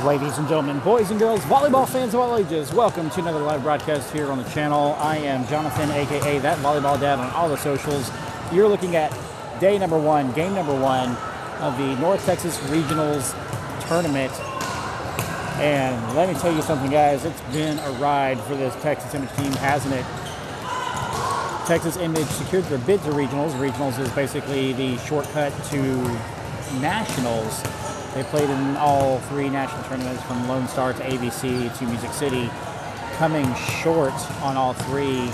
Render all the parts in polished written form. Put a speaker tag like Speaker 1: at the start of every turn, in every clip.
Speaker 1: Ladies and gentlemen, boys and girls, volleyball fans of all ages, welcome to another live broadcast here on the channel. I am Jonathan, aka That Volleyball Dad, on all the socials. You're looking at day number one, game number one of the North Texas Regionals tournament. And let me tell you something, guys, it's been a ride for this Texas Image team, hasn't it? Texas Image secured their bid to Regionals. Regionals is basically the shortcut to Nationals. They played in all three national tournaments, from Lone Star to ABC to Music City, coming short on all three,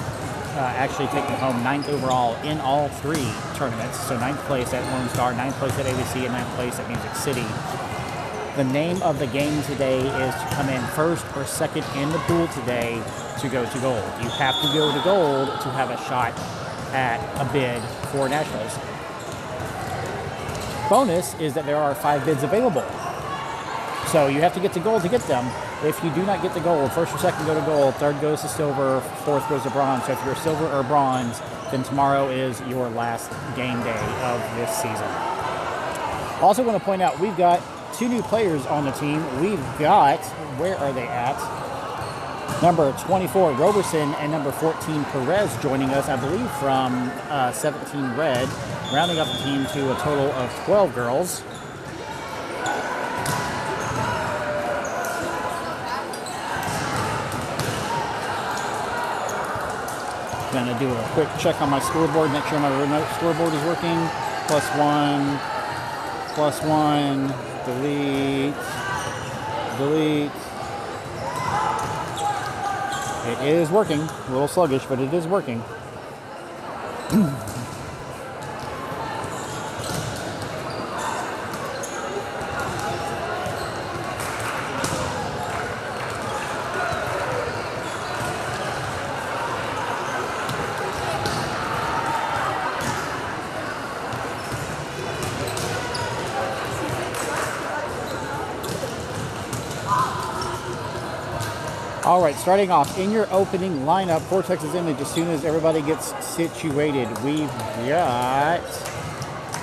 Speaker 1: actually taking home 9th overall in all three tournaments. So 9th place at Lone Star, 9th place at ABC, and 9th place at Music City. The name of the game today is to come in first or second in the pool today to go to gold. You have to go to gold to have a shot at a bid for Nationals. Bonus is that there are 5 bids available. So you have to get to gold to get them. If you do not get to gold, first or second go to gold, third goes to silver, fourth goes to bronze. So if you're silver or bronze, then tomorrow is your last game day of this season. Also want to point out, we've got 2 new players on the team. We've got, where are they at? Number 24, Roberson, and number 14, Perez, joining us, I believe, from 17 Red, rounding up the team to a total of 12 girls. Gonna do a quick check on my scoreboard, make sure my remote scoreboard is working. +1, delete, delete. It is working. A little sluggish, but it is working. All right, starting off in your opening lineup for Texas Image, as soon as everybody gets situated, we've got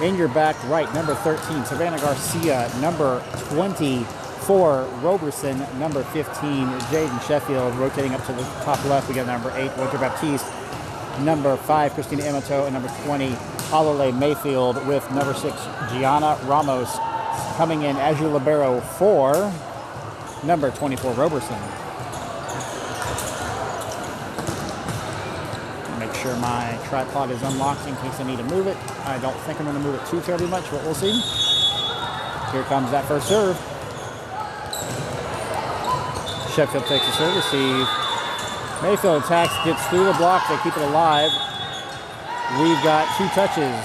Speaker 1: in your back right, number 13, Savannah Garcia, number 24, Roberson, number 15, Jaden Sheffield. Rotating up to the top left, we got number 8, Roger Baptiste, number 5, Christina Emato, and number 20, Alole Mayfield, with number 6, Gianna Ramos, coming in as your libero for number 24, Roberson. Sure my tripod is unlocked in case I need to move it. I don't think I'm going to move it too terribly much, but we'll see. Here comes that first serve. Sheffield takes the serve, receive. Mayfield attacks, gets through the block, they keep it alive. We've got 2 touches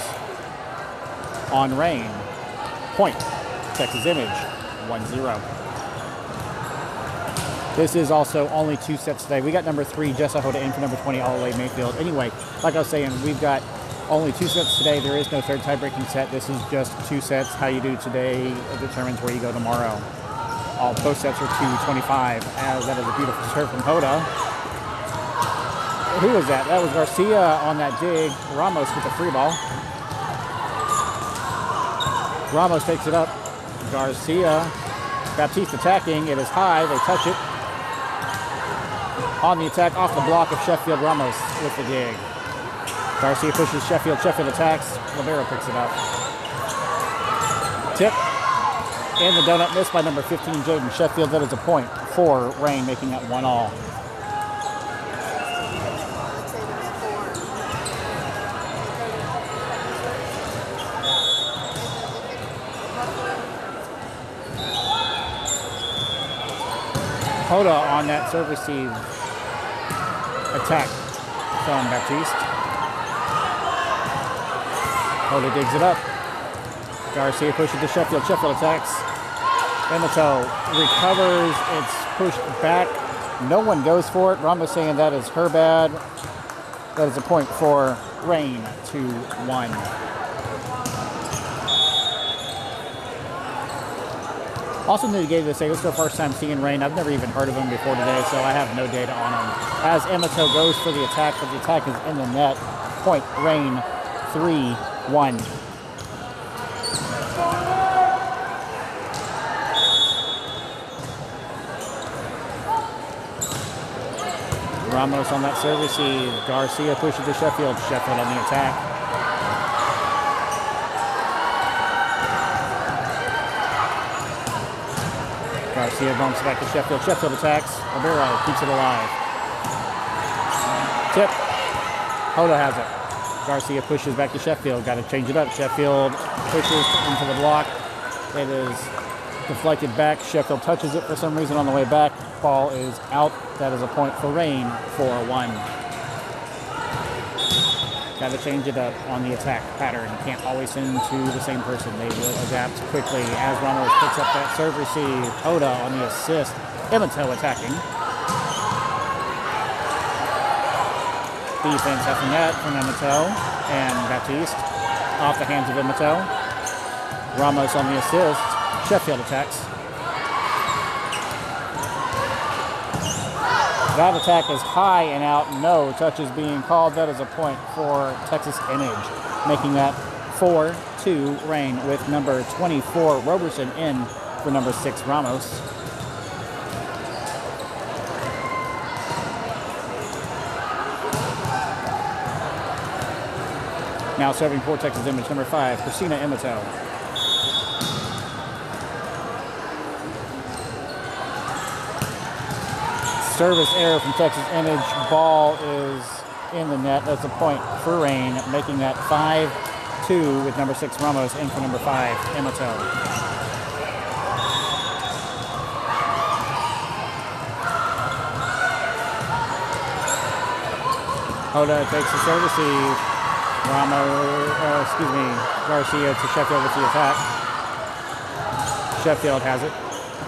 Speaker 1: on Rain. Point, Texas Image, 1-0. This is also only 2 sets today. We got number 3, Jessa Hoda, in for number 20, Alole Mayfield. Anyway, like I was saying, we've got only 2 sets today. There is no third tie-breaking set. This is just 2 sets. How you do today determines where you go tomorrow. Both sets are 225, as that is a beautiful serve from Hoda. Who was that? That was Garcia on that dig. Ramos with the free ball. Ramos takes it up. Garcia. Baptiste attacking. It is high. They touch it. On the attack, off the block of Sheffield. Ramos with the dig. Garcia pushes Sheffield. Sheffield attacks. Libero picks it up. Tip. And the donut missed by number 15, Jaden Sheffield. That is a point for Rain, making it 1-all. Hoda on that serve receive attack from Baptiste. Hoda digs it up. Garcia pushes to Sheffield. Sheffield attacks. Emato recovers. It's pushed back. No one goes for it. Ramos saying that is her bad. That is a point for Rain, 2-1. Also new to game this day, this is the first time seeing Rain. I've never even heard of him before today, so I have no data on him. As Emato goes for the attack, but the attack is in the net. Point, Rain, 3-1. Ramos on that serve receive. Garcia pushes to Sheffield. Sheffield on the attack. Garcia bumps back to Sheffield. Sheffield attacks. Ribeiro keeps it alive. Tip. Hoda has it. Garcia pushes back to Sheffield. Got to change it up. Sheffield pushes into the block. It is deflected back. Sheffield touches it for some reason on the way back. Ball is out. That is a point for Rain, 4-1. Got to change it up on the attack pattern. Can't always send to the same person. They will adapt quickly as Ramos picks up that serve receive. Hoda on the assist. Imoto attacking. Defense after net from Imoto and Baptiste. Off the hands of Imoto. Ramos on the assist. Sheffield attacks. That attack is high and out. No touches being called. That is a point for Texas Image, making that 4-2 Rain with number 24 Roberson in for number 6 Ramos. Now serving for Texas Image, number 5, Christina Imoto. Service error from Texas Image. Ball is in the net. That's a point for Rain, making that 5-2 with number 6 Ramos in for number 5 Imoto. Hoda takes the serve receive. Garcia to Sheffield with the attack. Sheffield has it.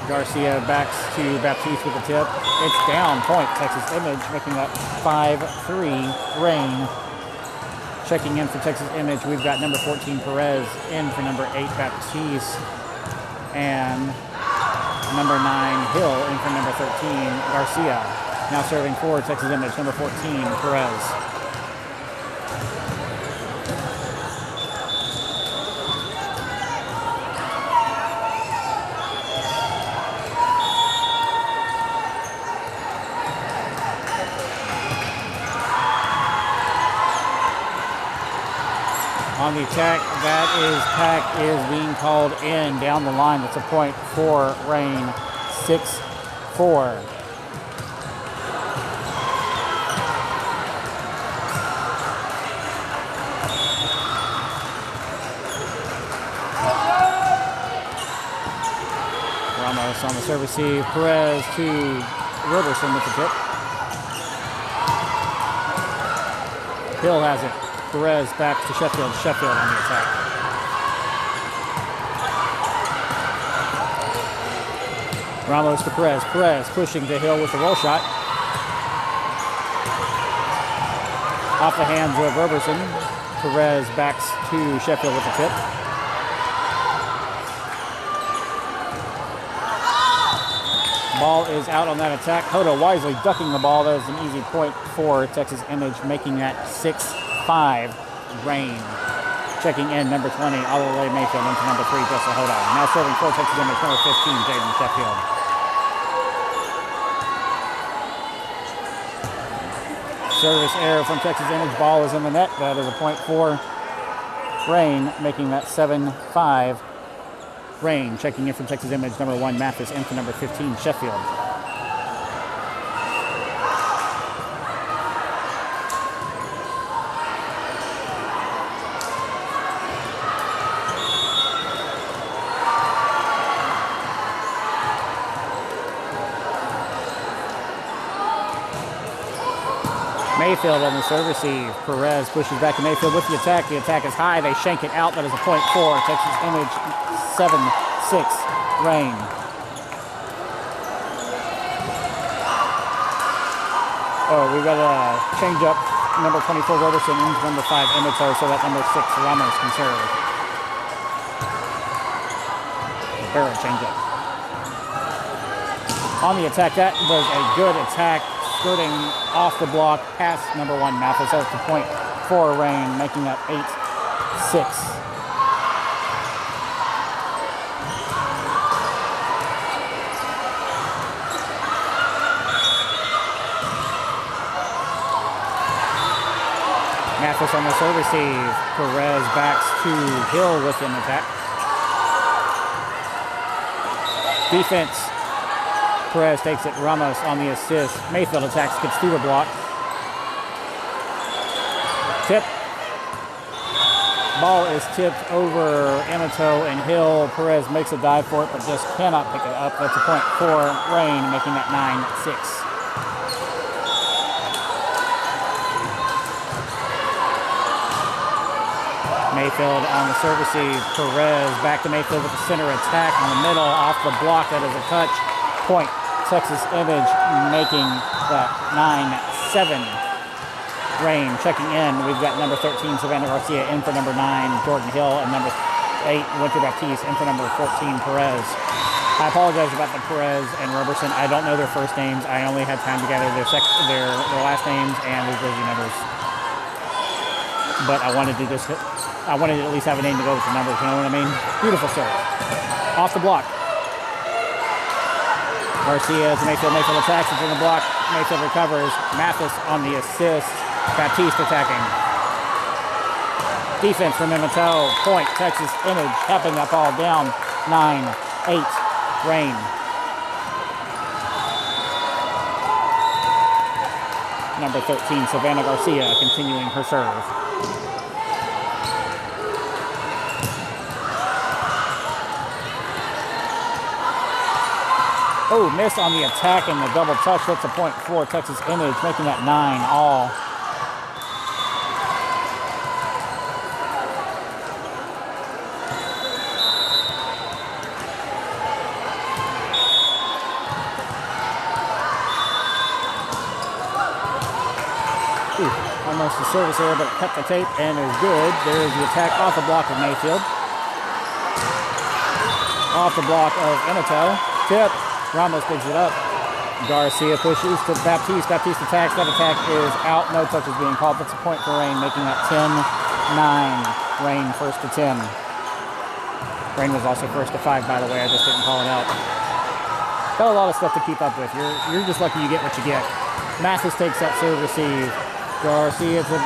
Speaker 1: Garcia backs to Baptiste with the tip. It's down point, Texas Image, making that 5-3 Rain. Checking in for Texas Image, we've got number 14 Perez in for number 8 Baptiste. And number 9 Hill in for number 13 Garcia. Now serving for Texas Image, number 14 Perez. On the attack, pack is being called in down the line. That's a point for Rain, 6-4. Ramos on the serve receive. Perez to Roberson with the tip. Hill has it. Perez back to Sheffield. Sheffield on the attack. Ramos to Perez. Perez pushing to Hill with the roll shot. Off the hands of Roberson. Perez backs to Sheffield with the tip. Ball is out on that attack. Hoda wisely ducking the ball. That is an easy point for Texas Image, making that 6-5 Rain. Checking in number 20, Alole Mayfield, into number 3, Jessa Hoda. Now serving for Texas Image, number 15, Jaden Sheffield. Service error from Texas Image. Ball is in the net. That is a point for Rain, making that 7-5 Rain. Checking in from Texas Image, number 1, Mathis, in for number 15, Sheffield. Mayfield on the serve receive. Perez pushes back to Mayfield with the attack. The attack is high. They shank it out. That is a point for Texas Image. 7-6 Rain. Oh, we've got to change up number 24 Roberson into number 5 Imoto so that number 6 Ramos can serve. Barrel change up. On the attack, that was a good attack. Skirting off the block past number 1 Mathis. That's the point for Rain, making that 8-6. Mathis on the serve receive. Perez backs to Hill with an attack. Defense. Perez takes it. Ramos on the assist. Mayfield attacks, gets through the block. Tip. Ball is tipped over Amato and Hill. Perez makes a dive for it, but just cannot pick it up. That's a point for Rain, making that 9-6. Mayfield on the serve receive. Perez back to Mayfield with the center attack on the middle, off the block. That is a touch. Point. Texas Image making that 9-7. Rain checking in. We've got number 13, Savannah Garcia, in for number 9, Jordan Hill, and number 8, Winter Baptiste, in for number 14, Perez. I apologize about the Perez and Roberson. I don't know their first names. I only had time to gather their last names and their jersey numbers. But I wanted to at least have a name to go with the numbers, you know what I mean? Beautiful serve. Off the block. Garcia to Mayfield. Mayfield attacks, it's in the block. Mayfield recovers. Mathis on the assist. Baptiste attacking. Defense from Amato. Point. Texas Image tapping that ball down. 9-8. Rain. Number 13, Savannah Garcia, continuing her serve. Oh, miss on the attack and the double touch. That's a point for Texas Image, making that 9-all. Almost a service error, but cut the tape and is good. There's the attack off the block of Mayfield. Off the block of Amato. Tip. Ramos picks it up. Garcia pushes to Baptiste. Baptiste attacks. That attack is out. No touch is being called. That's a point for Rain, making that 10-9. Rain first to 10. Rain was also first to 5, by the way. I just didn't call it out. Got a lot of stuff to keep up with. You're just lucky you get what you get. Mathis takes that serve receive. Garcia to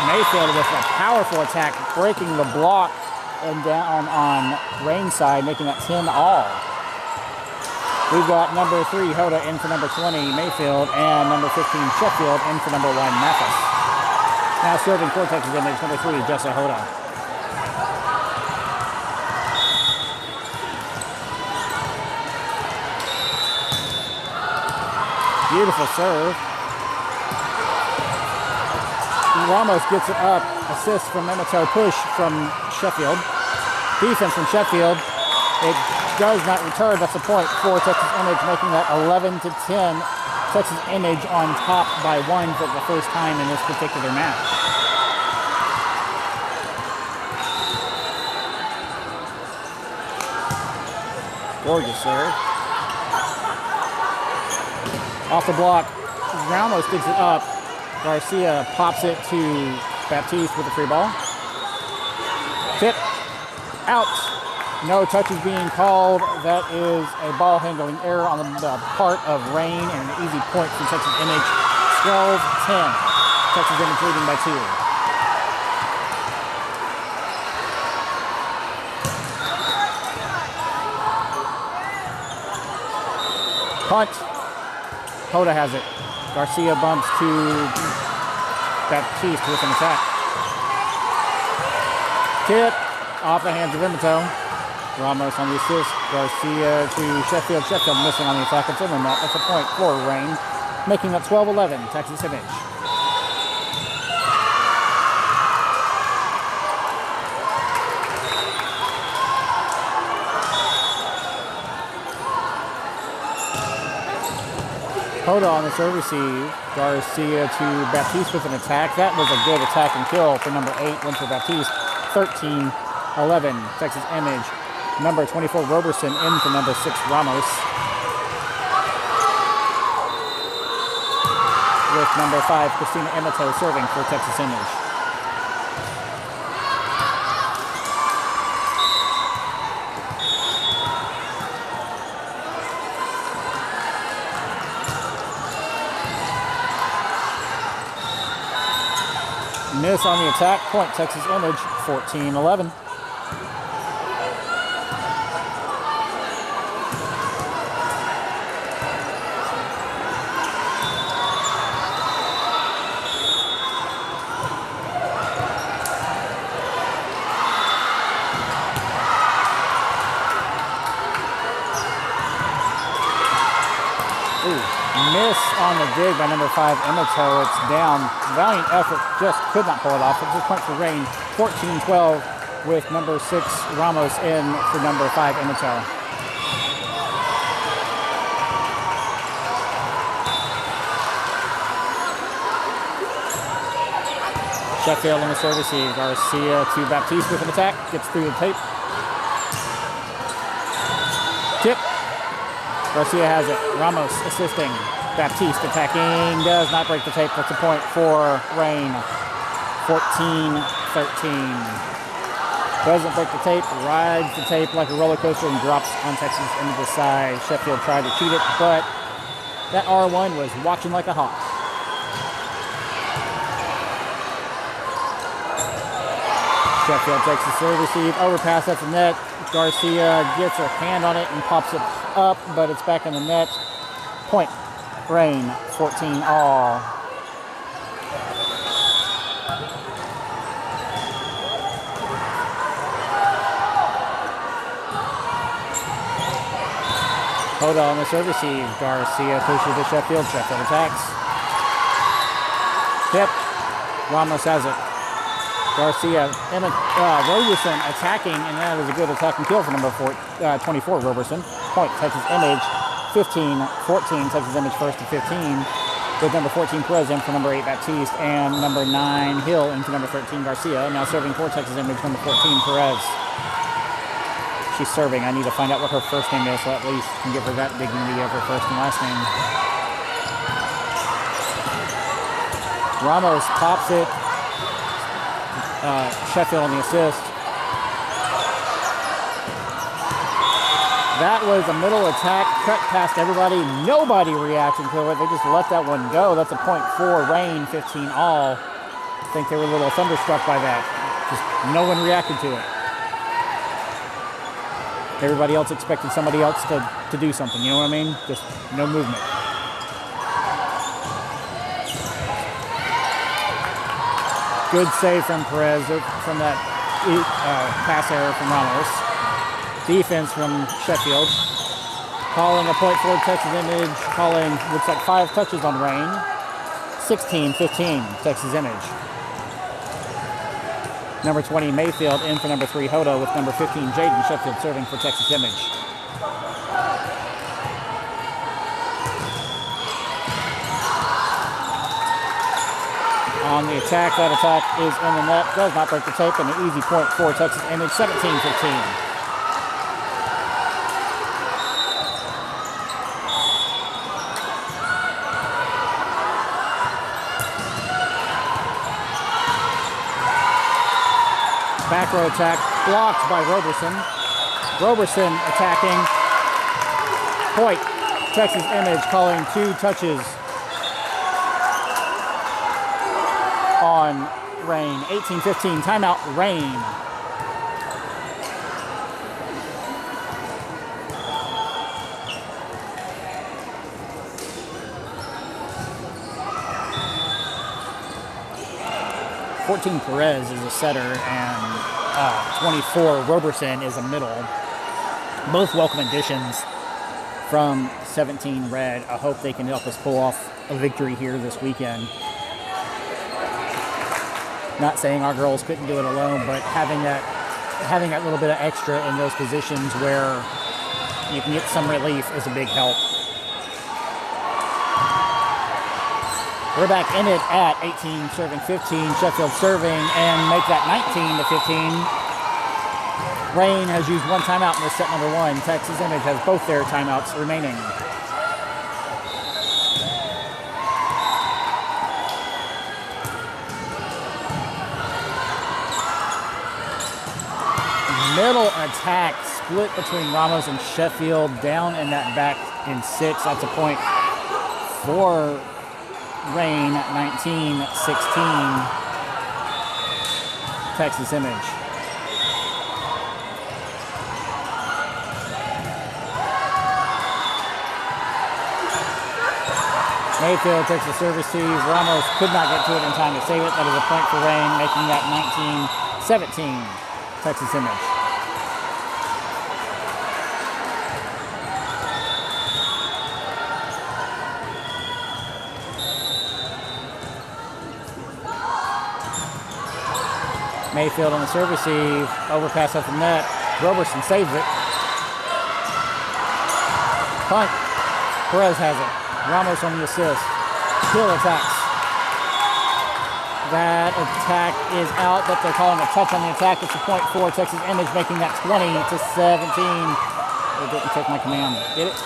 Speaker 1: Mayfield with a powerful attack, breaking the block and down on Rain's side, making that 10-all. We've got number 3, Hoda, in for number 20, Mayfield, and number 15, Sheffield, in for number 1, Mathis. Now serving for Texas Image, number 3, Jessa Hoda. Beautiful serve. Ramos gets it up. Assist from Amato. Push from Sheffield. Defense from Sheffield. It does not return. That's a point for Texas Image, making that 11-10. Texas Image on top by 1 for the first time in this particular match. Gorgeous serve. Off the block. Ramos picks it up. Garcia pops it to Baptiste with a free ball. Tip. Out. No touch is being called. That is a ball handling error on the part of Rain, and an easy point for Texas Image. 12-10. Texas Image leading by 2. Punt. Hoda has it. Garcia bumps to Baptiste with an attack. Tip off the hands of Amato. Ramos on the assist. Garcia to Sheffield. Sheffield missing on the attack. It's in the net. That's a point for Rain, making that 12-11. Texas Image. Hoda on the serve receive. Garcia to Baptiste with an attack. That was a good attack and kill for number 8, Winter Baptiste. 13-11, Texas Image. Number 24, Roberson, in for number 6, Ramos. With number 5, Christina Amato, serving for Texas Image. Miss on the attack. Point, Texas Image, 14-11.
Speaker 2: Miss on the dig by number 5, Emito. It's down. Valiant effort, just could not pull it off. It's a point for Rain, 14-12, with number 6, Ramos, in for number 5, Emito. Sheffield on the serve receive. Garcia to Baptiste with an attack. Gets through the tape. Tip. Garcia has it. Ramos assisting. Baptiste attacking. Does not break the tape. That's a point for Rain. 14-13. Doesn't break the tape. Rides the tape like a roller coaster and drops on Texas into the side. Sheffield tried to cheat it, but that R1 was watching like a hawk. Sheffield takes the serve receive. Overpass at the net. Garcia gets her hand on it and pops it up, but it's back in the net. Point. Rain, 14-all. Hold on the serve receive. Garcia pushes to Sheffield. Sheffield attacks. Tip. Ramos has it. Garcia, Roberson attacking, and that is a good attack and kill for number 24, Roberson. Point, Texas Image, 15-14, Texas Image first to 15, with number 14, Perez in for number 8, Baptiste, and number 9, Hill into number 13, Garcia. Now serving for Texas Image, number 14, Perez. She's serving. I need to find out what her first name is, so at least can give her that dignity of her first and last name. Ramos pops it. Sheffield on the assist. That was a middle attack, cut past everybody. Nobody reacting to it. They just let that one go. That's a point for Rain, 15-all. I think they were a little thunderstruck by that. Just no one reacted to it. Everybody else expected somebody else to do something. You know what I mean? Just no movement. Good save from Perez from that pass error from Ramos. Defense from Sheffield. Calling a point for Texas Image. Calling, looks like 5 touches on Rain. 16-15, Texas Image. Number 20, Mayfield in for number 3, Hodo, with number 15, Jaden. Sheffield serving for Texas Image. On the attack, that attack is in the net. Does not break the tape, and an easy point for Texas Image, 17-15. Back row attack, blocked by Roberson. Roberson attacking. Point, Texas Image calling 2 touches on Rain. 18-15, timeout, Rain. Perez is a setter, and 24 Roberson is a middle. Both welcome additions from 17 Red. I hope they can help us pull off a victory here this weekend. Not saying our girls couldn't do it alone, but having that little bit of extra in those positions where you can get some relief is a big help. We're back in it at 18 serving 15. Sheffield serving and make that 19-15. Rain has used 1 timeout in this set number 1. Texas Image has both their timeouts remaining. Middle attack split between Ramos and Sheffield, down in that back in 6. That's a point for Rain, 19-16. Texas Image. Mayfield takes the service tee. Ramos could not get to it in time to save it. That is a point for Rain, making that 19-17 Texas Image. Mayfield on the service receive, overpass up the net. Roberson saves it. Punt. Perez has it. Ramos on the assist. Hill attacks. That attack is out, but they're calling a touch on the attack. It's a point for Texas Image, making that 20-17. They didn't take my command. Did it?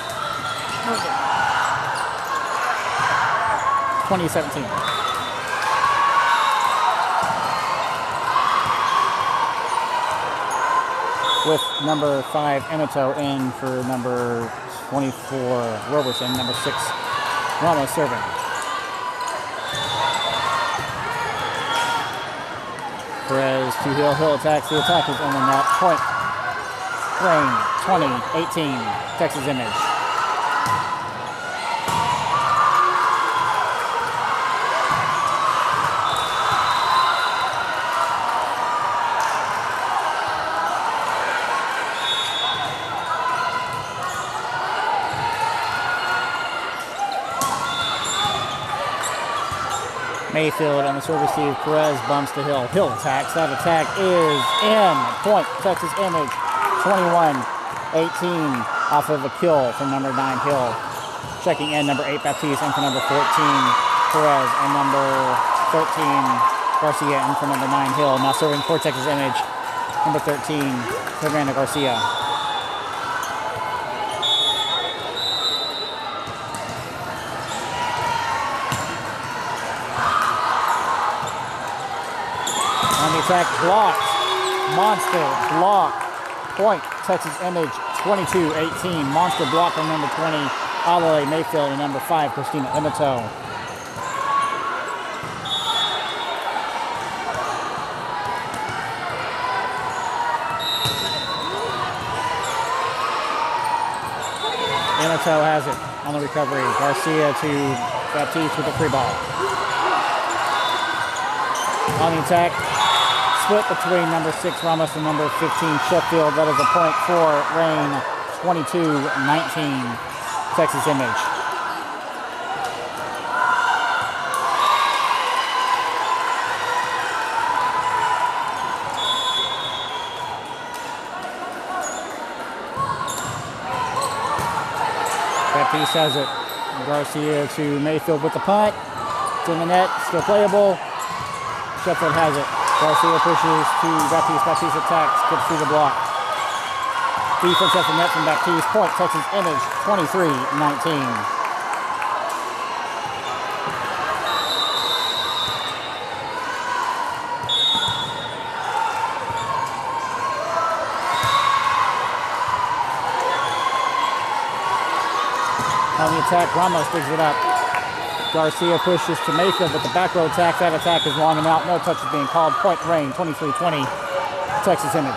Speaker 2: Okay. 20-17. With number 5, Emito in for number 24, Roberson, number 6, Ramos serving. Perez to Hill. Hill attacks. The attack is on the net. Point. Rain, 20-18, Texas Image. Mayfield on the service receive. Perez bumps to Hill. Hill attacks. That attack is in. Point. Texas Image. 21-18 off of a kill from number 9 Hill. Checking in number 8 Baptiste in for number 14 Perez and number 13 Garcia in for number 9 Hill. Now serving for Texas Image. Number 13 Fernando Garcia. Attack blocked. Monster block. Point. Texas Image 22-18. Monster block from number 20, Alale Mayfield, and number 5, Christina Emito. Emito has it on the recovery. Garcia to Baptiste with the free ball. On the attack. Split between number 6 Ramos and number 15 Sheffield. That is a point for Rain, 22-19 Texas Image. Baptiste has it. Garcia to Mayfield with the punt. It's in the net, still playable. Sheffield has it. Garcia pushes to Baptiste. Baptiste attacks, gets through the block. Defense at the net from Baptiste. Point, Texas Image, 23-19. On the attack, Ramos digs it up. Garcia pushes to Mayfield with the back row attack. That attack is long and out. No touch is being called. Point Rain, 23-20, Texas Image.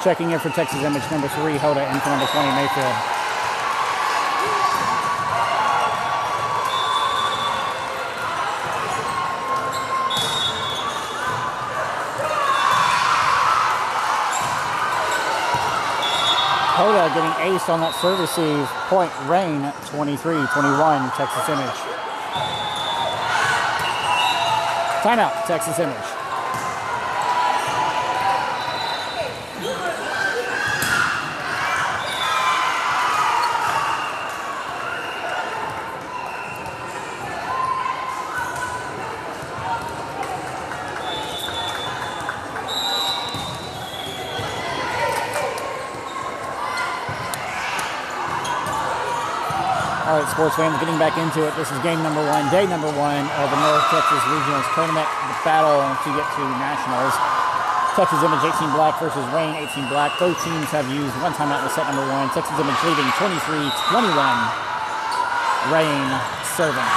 Speaker 2: Checking in for Texas Image, number 3, Hoda, and for number 20, Mayfield. Hoda getting aced on that service receive. Point Rain, 23-21, Texas Image. Timeout, Texas Image. All right, sports fans, getting back into it. This is game number 1, day number 1 of the North Texas Regionals tournament, the battle to get to nationals. Texas Image 18 black versus Rain 18 black. Both teams have used one timeout in set number 1. Texas Image leading 23-21 Rain serving.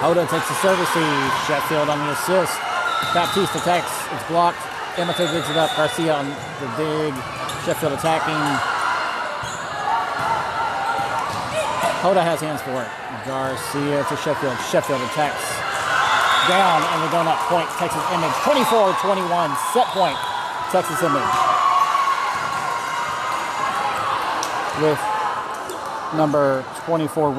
Speaker 2: Hoda takes the service lead. Sheffield on the assist. Baptiste attacks. It's blocked. Emato digs it up. Garcia on the dig. Sheffield attacking. Hoda has hands for it. Garcia to Sheffield. Sheffield attacks. Down and the donut point. Texas Image. 24-21. Set point. Texas Image. With number 24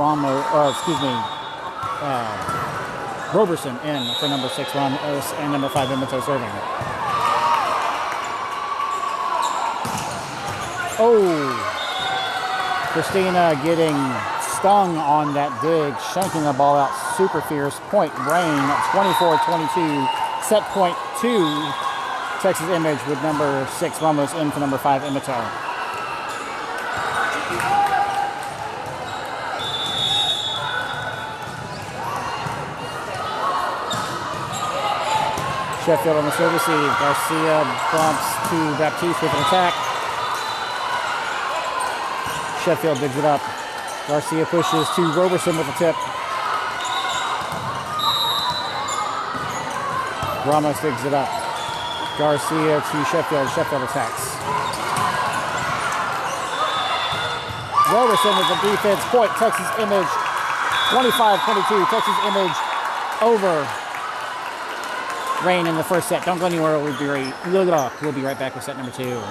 Speaker 2: Roberson in for number 6 Ramos and number 5 Emato serving. Oh, Christina getting stung on that dig, shanking the ball out super fierce. Point Rain, 24-22. Set point 2, Texas Image with number 6 Ramos in for number 5 Emato. Sheffield on the service lead. Garcia bumps to Baptiste with an attack. Sheffield digs it up. Garcia pushes to Roberson with a tip. Ramos digs it up. Garcia to Sheffield. Sheffield attacks. Roberson with the defense. Point Texas Image. 25-22. Texas Image over Rain in the first set. Don't go anywhere. We'll be right back with set number 2.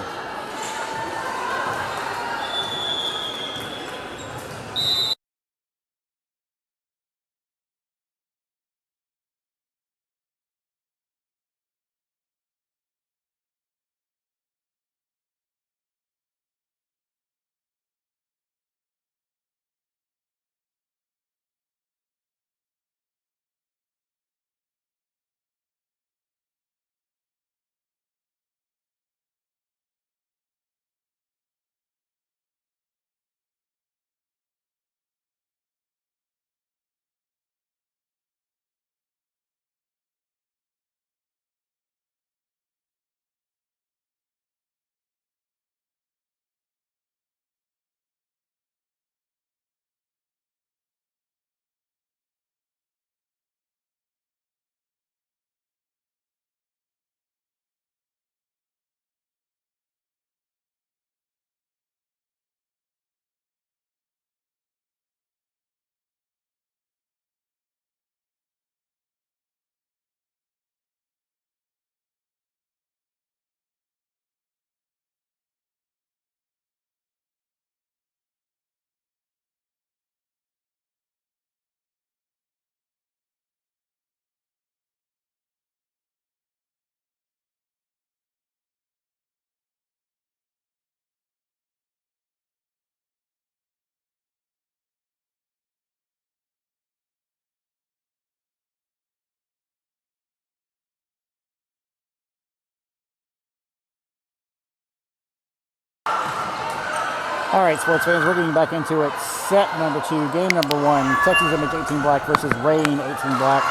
Speaker 2: All right, sports fans, we're getting back into it. Set number 2, game number 1. Texas Image 18 Black versus Rain 18 Black.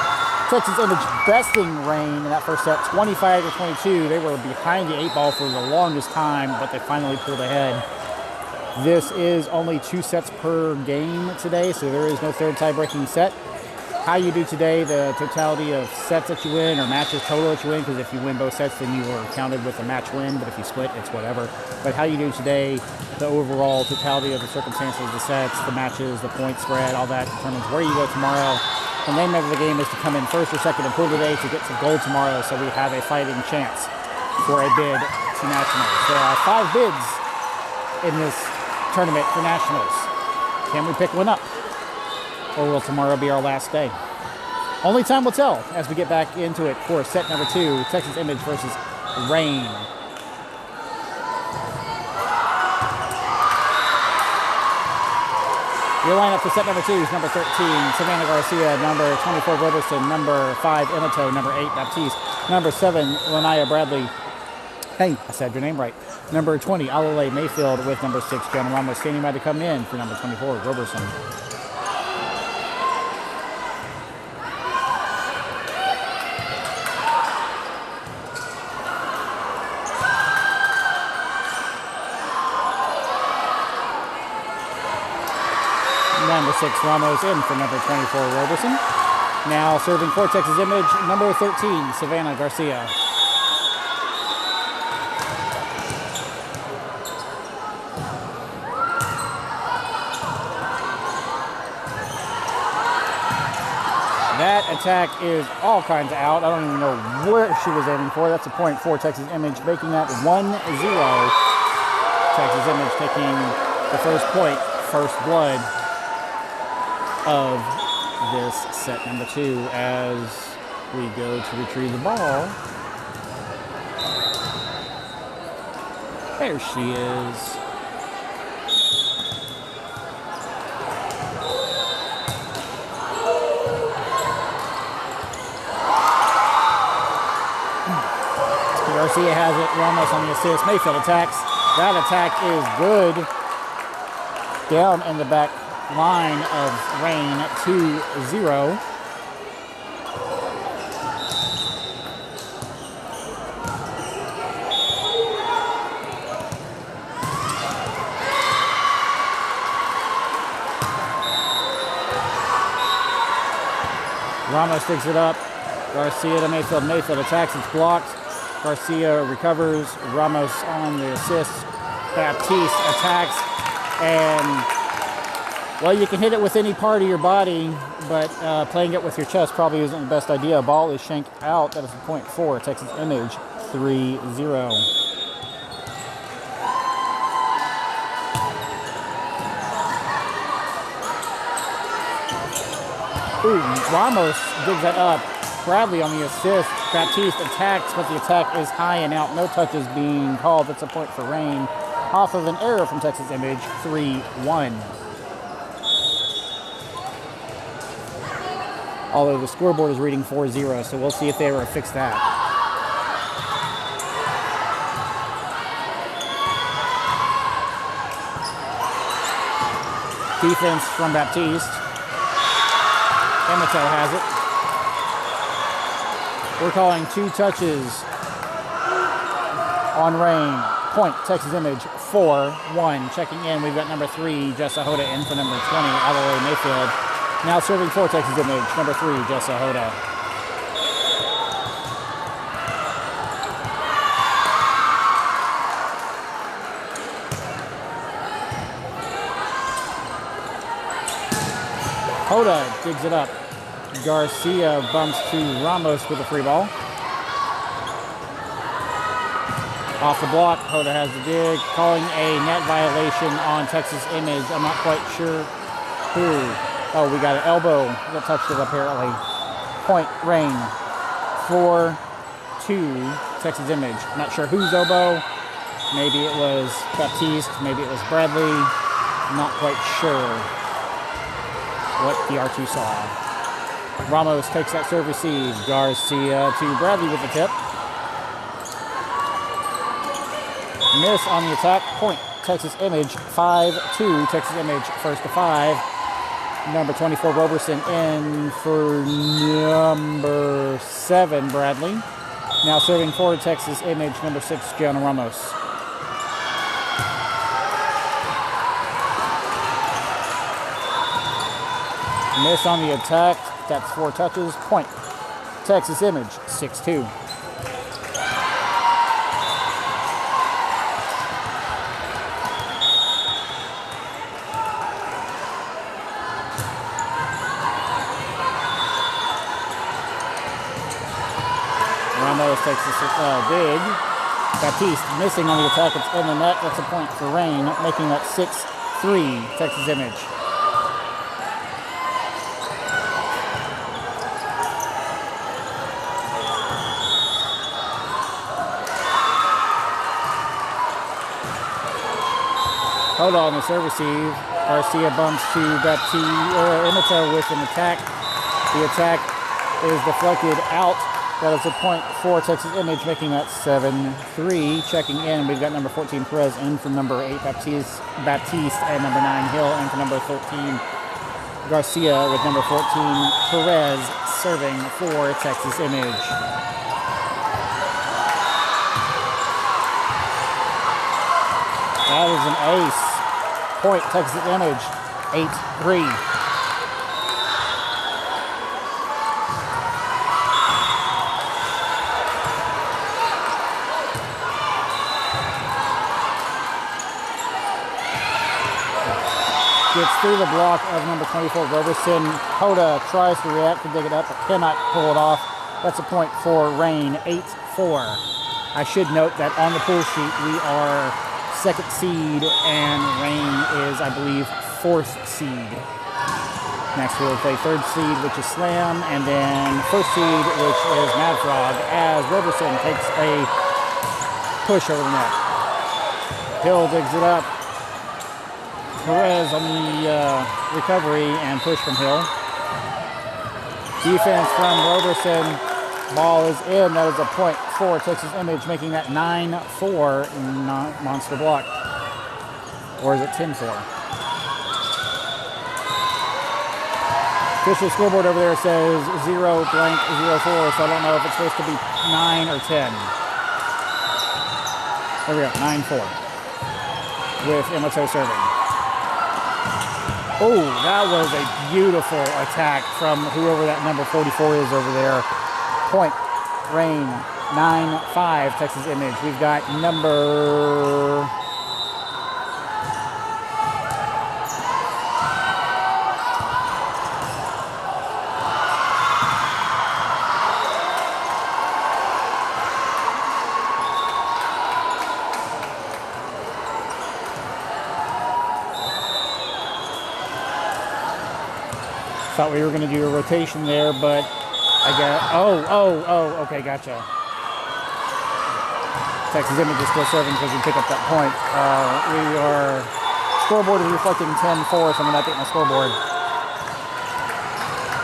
Speaker 2: Texas Image besting Rain in that first set, 25-22. They were behind the 8 ball for the longest time, but they finally pulled ahead. This is only 2 sets per game today, so there is no third tie-breaking set. How you do today, the totality of sets that you win or matches total that you win, because if you win both sets, then you are counted with a match win, but if you split, it's whatever. But how you do today, the overall totality of the circumstances, the sets, the matches, the point spread, all that determines where you go tomorrow. The name of the game is to come in first or second in pool today to get some gold tomorrow, so we have a fighting chance for a bid to Nationals. There are 5 bids in this tournament for Nationals. Can we pick one up? Or will tomorrow be our last day? Only time will tell as we get back into it for set number 2, Texas Image versus Rain. Your lineup for set number 2 is number 13, Savannah Garcia, number 24, Roberson, number 5, Emato, number 8, Baptiste, number 7, Lanaya Bradley. Hey, I said your name right. Number 20, Alale Mayfield with number 6, John Ramos, standing by to come in for number 24, Roberson. 6, Ramos in for number 24, Roberson. Now serving for Texas Image, number 13, Savannah Garcia. That attack is all kinds of out. I don't even know where she was aiming for. That's a point for Texas Image, making that 1-0. Texas Image taking the first point, first blood of this set number 2 as we go to retrieve the ball. There she is. Garcia has it. Ramos on the assist. Mayfield attacks. That attack is good. Down in the back line of Rain, 2-0. Ramos digs it up. Garcia to Mayfield. Mayfield attacks. It's blocked. Garcia recovers. Ramos on the assist. Baptiste attacks. And, well, you can hit it with any part of your body, but playing it with your chest probably isn't the best idea. Ball is shanked out. That is a point for Texas Image, 3-0. Ooh, Ramos digs that up. Bradley on the assist. Baptiste attacks, but the attack is high and out. No touches being called. That's a point for Rain. Off of an error from Texas Image, 3-1. Although the scoreboard is reading 4-0, so we'll see if they ever fix that. Defense from Baptiste. Emato has it. We're calling 2 touches on Rain. Point, Texas Image, 4-1. Checking in, we've got number 3, Jessa Hoda in for number 20, Adelaide Mayfield. Now serving for Texas Image, number 3, Jessa Hoda. Hoda digs it up. Garcia bumps to Ramos with a free ball. Off the block, Hoda has the dig. Calling a net violation on Texas Image. I'm not quite sure who. Oh, we got an elbow that touched it apparently. Point, Rain. 4-2, Texas Image. Not sure whose elbow. Maybe it was Baptiste. Maybe it was Bradley. Not quite sure what the R2 saw. Ramos takes that serve receive. Garcia to Bradley with the tip. Miss on the attack. Point, Texas Image, 5-2. Texas Image, first to 5. Number 24, Roberson in for number 7, Bradley. Now serving for Texas Image, number 6, Gianna Ramos. Miss on the attack. That's 4 touches. Point, Texas Image, 6-2. Ramos takes this big. Baptiste missing on the attack. It's in the net. That's a point for Rain, making that 6-3, Texas Image. Hold on the serve receive. Garcia bumps to Emato with an attack. The attack is deflected out. That is a point for Texas Image, making that 7-3. Checking in, we've got number 14, Perez, in for number 8, Baptiste, and number 9, Hill, in for number 13, Garcia, with number 14, Perez, serving for Texas Image. That is an ace. Point, Texas Image, 8-3. Gets through the block of number 24, Roberson. Hoda tries to react to dig it up, but cannot pull it off. That's a point for Rain, 8-4. I should note that on the pool sheet, we are 2nd seed, and Rain is, I believe, 4th seed. Next, we'll play 3rd seed, which is Slam, and then 1st seed, which is Mad Frog, as Roberson takes a push over the net. Hill digs it up. Perez on the recovery and push from Hill. Defense from Roberson. Ball is in. That is a point for Texas Image, making that 9-4 monster block. Or is it 10-4? Official scoreboard over there says 0 blank 04, so I don't know if it's supposed to be 9 or 10. There we go, 9-4 with Emoto serving. Oh, that was a beautiful attack from whoever that number 44 is over there. Point, Rain, 9-5, Texas Image. We've got number... Thought we were going to do a rotation there, but I got, okay, gotcha. Texas Image is still serving because we pick up that point. Scoreboard is reflecting 10-4, so I'm going to update my scoreboard.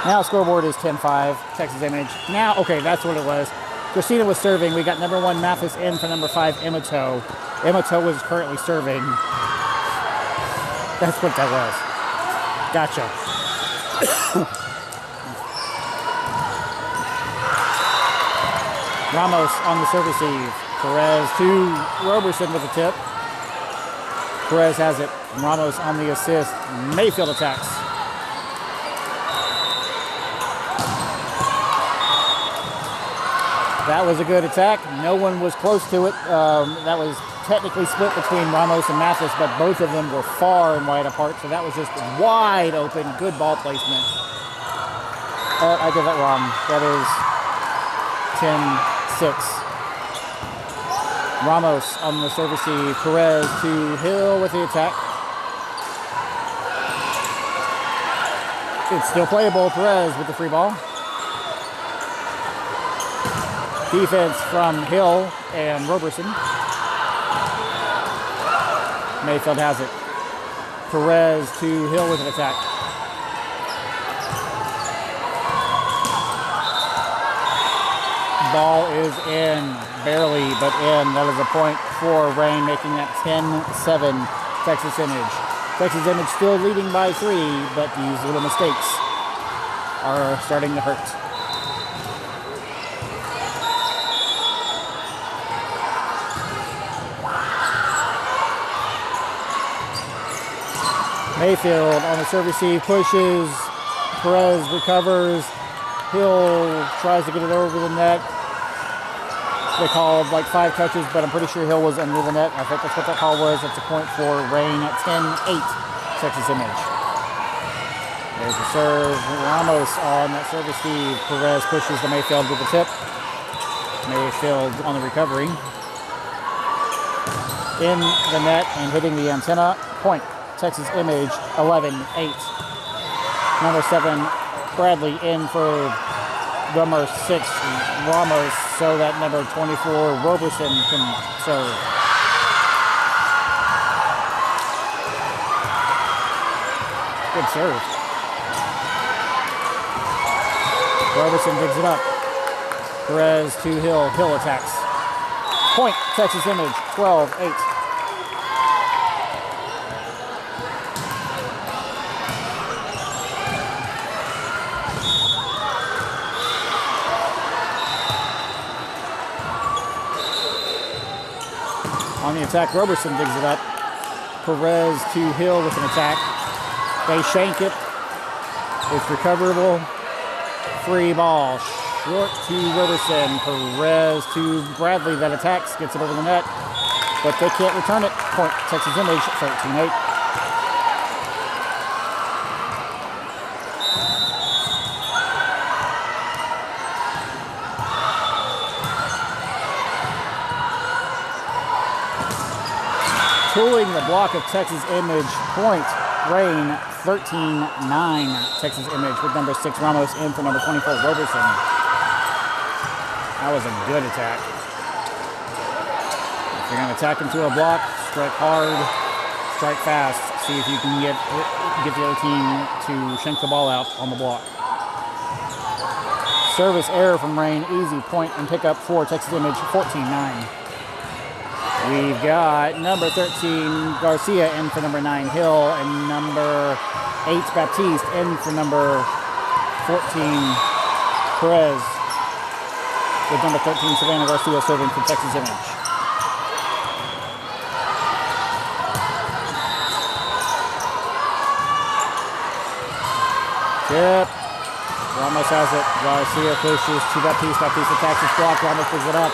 Speaker 2: Now scoreboard is 10-5, Texas Image. Now, okay, that's what it was. Christina was serving. We got number 1 Mathis in for number 5 Emoto. Emoto was currently serving. That's what that was. Gotcha. Ramos on the service receive. Perez to Roberson with a tip. Perez has it. Ramos on the assist. Mayfield attacks. That was a good attack. No one was close to it. That was technically split between Ramos and Mathis, but both of them were far and wide apart, so that was just wide open. Good ball placement. I did that wrong. That is 10-6. Ramos on the service receive. Perez to Hill with the attack. It's still playable. Perez with the free ball. Defense from Hill and Roberson. Mayfield has it. Perez to Hill with an attack. Ball is in, barely, but in. That is a point for Rain, making that 10-7 Texas Image. Texas Image still leading by 3, but these little mistakes are starting to hurt. Mayfield on the service receive, pushes. Perez recovers. Hill tries to get it over the net. They called like 5 touches, but I'm pretty sure Hill was under the net. I think that's what that call was. That's a point for Rain at 10-8, Texas Image. There's the serve. Ramos on that service receive. Perez pushes to Mayfield with the tip. Mayfield on the recovery. In the net and hitting the antenna. Point. Texas Image, 11-8. Number 7, Bradley in for number 6, Ramos, so that number 24, Roberson, can serve. Good serve. Roberson digs it up. Perez to Hill. Hill attacks. Point, Texas Image, 12-8. On the attack, Roberson digs it up. Perez to Hill with an attack. They shank it. It's recoverable. Free ball. Short to Roberson. Perez to Bradley that attacks. Gets it over the net. But they can't return it. Point Texas Image, 13-8. tooling the block of Texas Image. Point, Rain, 13-9. Texas Image with number 6 Ramos in for number 24 Roberson. That was a good attack. If you're going to attack into a block, strike hard, strike fast. See if you can get the other team to shank the ball out on the block. Service error from Rain, easy point and pickup for Texas Image, 14-9. We've got number 13 Garcia in for number 9 Hill and number 8 Baptiste in for number 14 Perez, with number 13 Savannah Garcia serving for Texas Image. Tip. Ramos has it. Garcia pushes to Baptiste. Baptiste attacks his block. Ramos picks it up.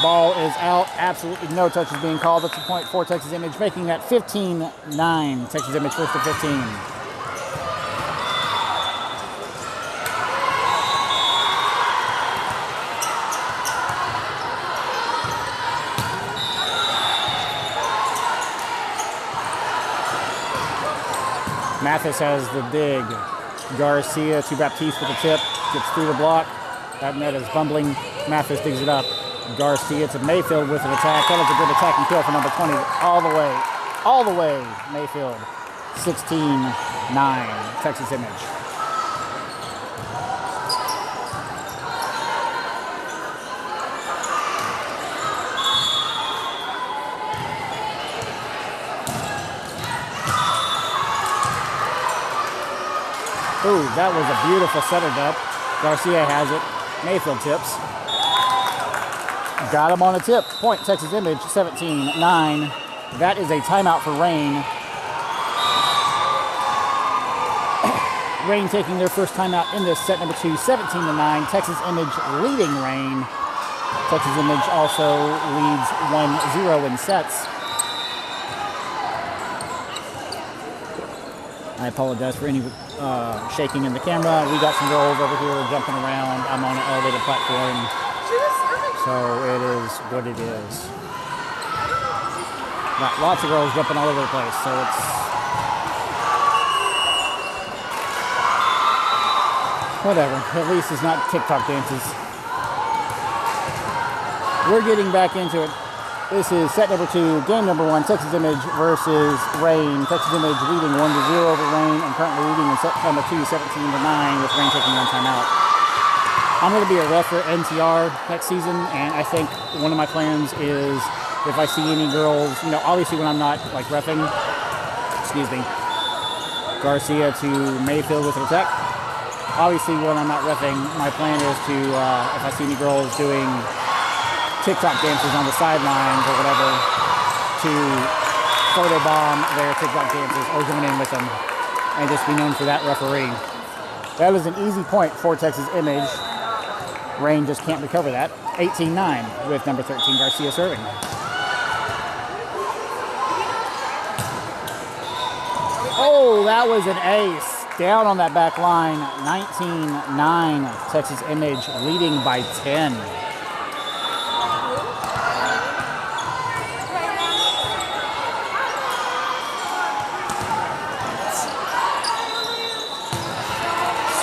Speaker 2: Ball is out. Absolutely no touches being called. That's a point for Texas Image, making that 15-9. Texas Image first to 15. Mathis has the dig. Garcia to Baptiste with the tip. Gets through the block. That net is bumbling. Mathis digs it up. Garcia to Mayfield with an attack. That was a good attack and kill for number 20. All the way, Mayfield. 16-9, Texas Image. Ooh, that was a beautiful setter up. Garcia has it. Mayfield tips. Got him on a tip. Point, Texas Image, 17-9. That is a timeout for Rain. Rain taking their first timeout in this set, number 2, 17-9. Texas Image leading Rain. Texas Image also leads 1-0 in sets. I apologize for any shaking in the camera. We got some girls over here jumping around. I'm on an elevated platform, so it is what it is. Got lots of girls jumping all over the place, so it's whatever. At least it's not TikTok dances. We're getting back into it. This is set number 2, game number 1, Texas Image versus Rain. Texas Image leading 1-0 over Rain and currently leading in set number 2, 17-9, with Rain taking one timeout. I'm going to be a ref for NTR next season, and I think one of my plans is if I see any girls, obviously when I'm not like reffing, Garcia to Mayfield with an attack. Obviously when I'm not reffing, my plan is to, if I see any girls doing TikTok dances on the sidelines or whatever, to photobomb their TikTok dances or join in with them and just be known for that referee. That was an easy point for Texas Image. Rain just can't recover that. 18-9 with number 13 Garcia serving. Oh, that was an ace. Down on that back line. 19-9. Texas Image leading by 10.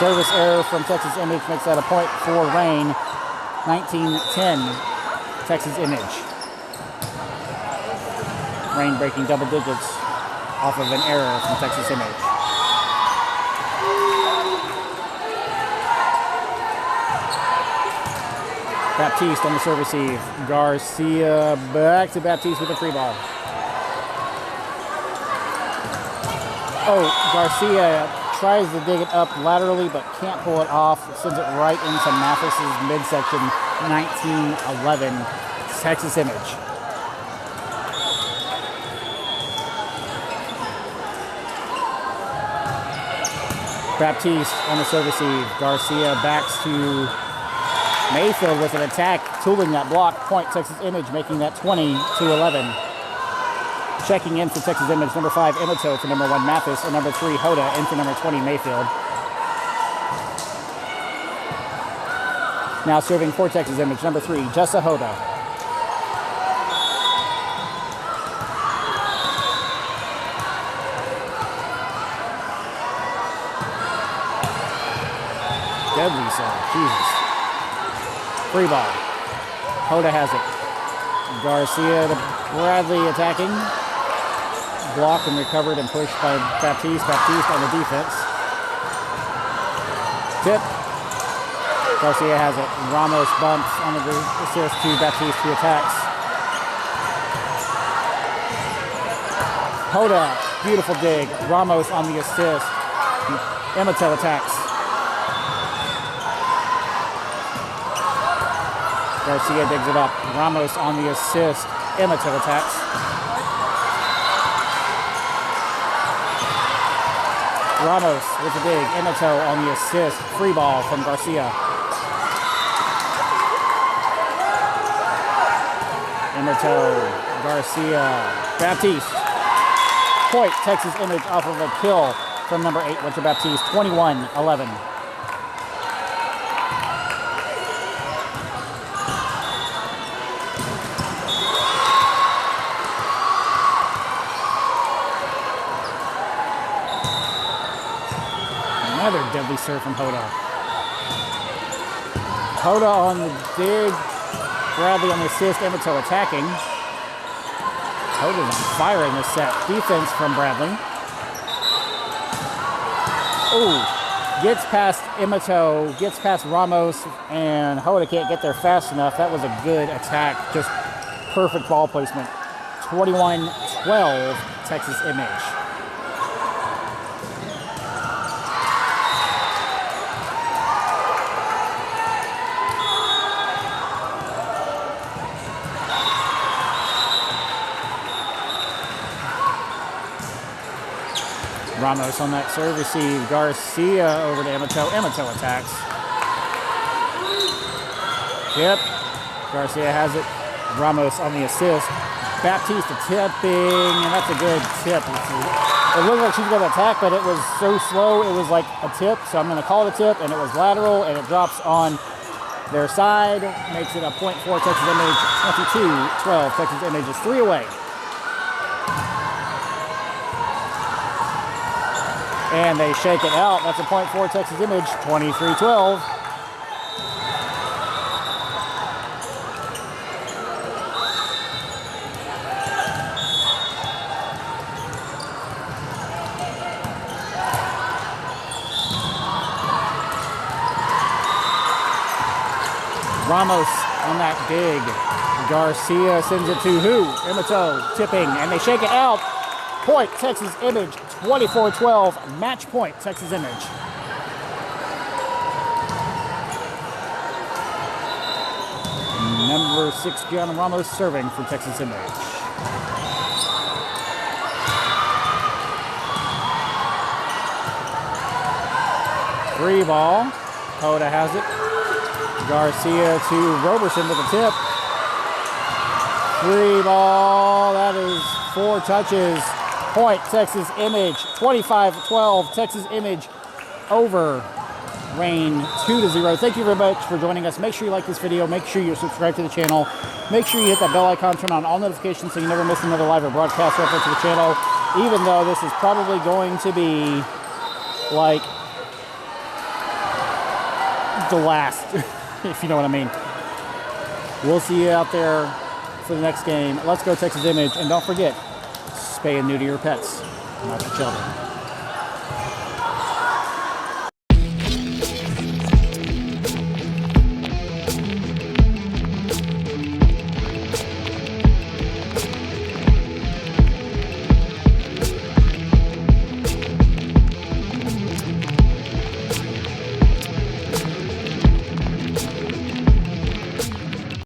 Speaker 2: Service error from Texas Image makes that a point for Rain. 19-10, Texas Image. Rain breaking double digits off of an error from Texas Image. Baptiste on the service receive. Garcia back to Baptiste with a free ball. Oh, Garcia tries to dig it up laterally, but can't pull it off. Sends it right into Mathis's midsection. 19-11, Texas Image. Baptiste on the service receive. Garcia backs to Mayfield with an attack, tooling that block. Point, Texas Image, making that 20-11. Checking in for Texas Image, number 5, Emoto for number 1, Mathis, and number 3, Hoda, in for number 20, Mayfield.
Speaker 1: Now serving for Texas Image, number 3, Jessa Hoda. Deadly serve, Jesus. Free ball. Hoda has it. Garcia to Bradley attacking. Blocked and recovered and pushed by Baptiste. Baptiste on the defense. Tip. Garcia has it. Ramos bumps on the assist to Baptiste who attacks. Hoda, beautiful dig. Ramos on the assist. Emato attacks. Garcia digs it up. Ramos on the assist. Emato attacks. Ramos with the dig. Emato on the assist. Free ball from Garcia. Emato, Garcia, Baptiste. Point, Texas Image off of a kill from number 8, Winter Baptiste, 21-11. Another deadly serve from Hoda. Hoda on the dig. Bradley on the assist. Emato attacking. Hoda's on fire in this set. Defense from Bradley. Oh, gets past Emato, gets past Ramos, and Hoda can't get there fast enough. That was a good attack. Just perfect ball placement. 21-12, Texas Image. Ramos on that serve receive. Garcia over to Emato. Emato attacks. Yep. Garcia has it. Ramos on the assist. Baptiste tipping, and that's a good tip. It looked like she was going to attack, but it was so slow, it was like a tip. So I'm going to call it a tip, and it was lateral, and it drops on their side. Makes it a point for Texas Image. 22-12. Texas Image is 3 away. And they shake it out. That's a point for Texas Image, 23-12. Ramos on that dig. Garcia sends it to who? Emato tipping, and they shake it out. Point, Texas Image, 24-12. Match point, Texas Image. Number 6, Gianna Ramos serving for Texas Image. Free ball. Hoda has it. Garcia to Roberson with a tip. Free ball. That is 4 touches. Point, Texas Image, 25-12. Texas Image over Reign 2-0. Thank you very much for joining us. Make sure you like this video. Make sure you subscribe to the channel. Make sure you hit that bell icon, turn on all notifications so you never miss another live or broadcast reference to the channel, even though this is probably going to be like the last, if you know what I mean. We'll see you out there for the next game. Let's go Texas Image, and don't forget, spay and neuter your pets, not your children.